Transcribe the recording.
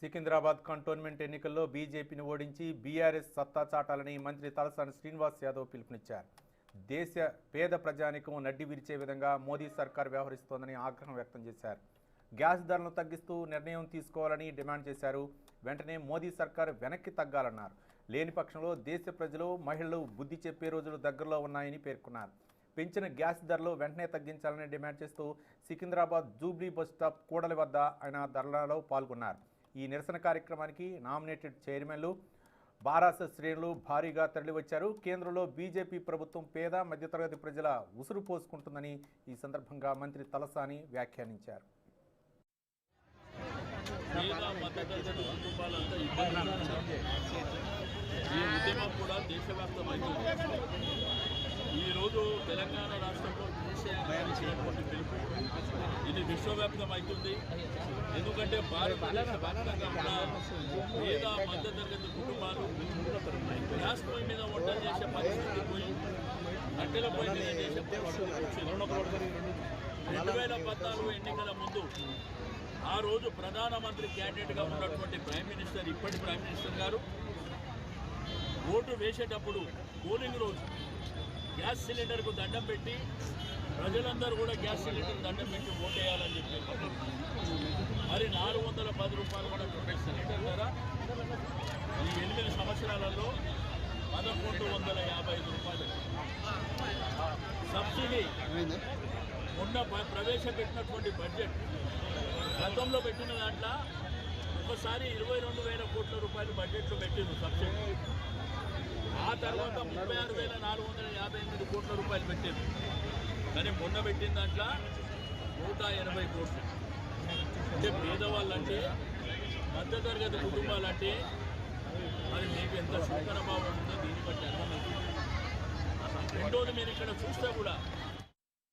Secunderabad cantonment ఎన్నికల్లో బీజేపీని ఓడించి బీఆర్ఎస్ సత్తా చాటాలని మంత్రి తలసాని శ్రీనివాస్ యాదవ్ పిలుపునిచ్చారు. దేశ పేద ప్రజానికం నడ్డి విరిచే విధంగా మోదీ సర్కార్ వ్యవహరిస్తోందని ఆగ్రహం వ్యక్తం చేశారు. గ్యాస్ ధరలను తగ్గిస్తూ నిర్ణయం తీసుకోవాలని డిమాండ్ చేశారు. వెంటనే మోదీ సర్కార్ వెనక్కి తగ్గాలన్నారు. లేని పక్షంలో దేశ ప్రజలు మహిళలు బుద్ధి చెప్పే రోజులు దగ్గరలో ఉన్నాయని పేర్కొన్నారు. పెంచిన గ్యాస్ ధరలు వెంటనే తగ్గించాలని డిమాండ్ చేస్తూ సికింద్రాబాద్ జూబ్లీ బస్ స్టాప్ కూడలి వద్ద ఆయన ధర్నాలో పాల్గొన్నారు. ఈ నిరసన కార్యక్రమానికి నామినేటెడ్ చైర్మన్లు బారాస శ్రేణులు భారీగా తరలివచ్చారు. కేంద్రంలో బీజేపీ ప్రభుత్వం పేద మధ్యతరగతి ప్రజల ఉసురు పోసుకుంటుందని ఈ సందర్భంగా మంత్రి తలసాని వ్యాఖ్యానించారు. ఈరోజు తెలంగాణ రాష్ట్రంలో కేసీఆర్ పిలుపు ఇది విశ్వవ్యాప్తమవుతుంది. ఎందుకంటే భారతదేశవ్యాప్తంగా కూడా పేద మధ్యతరగతి కుటుంబాలు గ్యాస్ పొయ్యి మీద వంట చేసే పరిస్థితి పోయి కట్టెల పొయ్యి మీద చేసే పరిస్థితి 2014 ఎన్నికల ముందు ఆ రోజు ప్రధానమంత్రి క్యాండిడేట్గా ఉన్నటువంటి ప్రైమ్ మినిస్టర్, ఇప్పటి ప్రైమ్ మినిస్టర్ గారు ఓటు వేసేటప్పుడు పోలింగ్ రోజు గ్యాస్ సిలిండర్కు దండం పెట్టి ప్రజలందరూ కూడా గ్యాస్ సిలిండర్ దండం పెట్టి ఓటేయాలని చెప్పి మరి 410 రూపాయలు కూడా ప్రొడక్ట్ సిలిండర్ ధర ఈ 8 సంవత్సరాలలో 1155 రూపాయలు సబ్సిడీ ఉన్న ప్రవేశపెట్టినటువంటి బడ్జెట్ గతంలో పెట్టిన దాంట్లో ఒకసారి 22,000 కోట్ల రూపాయలు బడ్జెట్లో పెట్టింది సబ్సిడీ. ఆ తర్వాత 36,458 కోట్ల రూపాయలు పెట్టింది. కానీ మొన్న పెట్టిన దాంట్లో 180 కోట్లు. అంటే పేదవాళ్ళంటే మధ్యతరగతి కుటుంబాలంటే మరి మీకు ఎంత శుభ్రభావం ఉందో దీన్ని బట్టి అర్థమవుతుంది. రెండోది మీరు ఇక్కడ చూస్తే కూడా